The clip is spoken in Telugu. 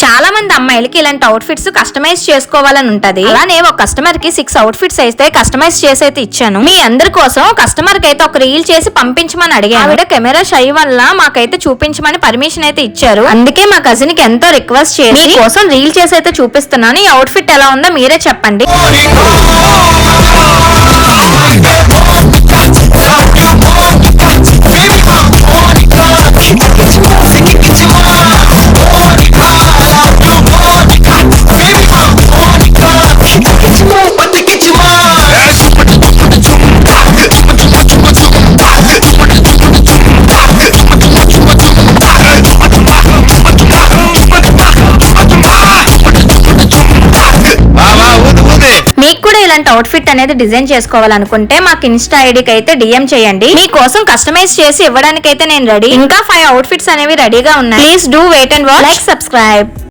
చాలా మంది అమ్మాయిలకి ఇలాంటి అవుట్ఫిట్స్ కస్టమైజ్ చేసుకోవాలని ఉంటది. అలానే ఒక కస్టమర్ కి 6 అవుట్ఫిట్స్ అయితే కస్టమైజ్ చేసి అయితే ఇచ్చాను. మీ అందరి కోసం కస్టమర్ కి అయితే ఒక రీల్ చేసి పంపించమని అడిగాను. ఆవిడ కెమెరా షై వల్ల మాకైతే చూపించమని పర్మిషన్ అయితే ఇచ్చారు. అందుకే మా కజిన్ కి ఎంతో రిక్వెస్ట్ చేసి మీ కోసం రీల్ చేసి అయితే చూపిస్తున్నాను. ఈ అవుట్ఫిట్ ఎలా ఉందో మీరే చెప్పండి. మీకు కూడా ఇలాంటి అవుట్ఫిట్ అనేది డిజైన్ చేసుకోవాలనుకుంటే మాకు ఇన్స్టా ఐడికి అయితే డిఎం చేయండి. మీకోసం కస్టమైజ్ చేసి ఇవ్వడానికి అయితే నేను రెడీ. ఇంకా 5 అవుట్ఫిట్స్ అనేవి రెడీగా ఉన్నాయి. Please do wait and watch. Like, subscribe.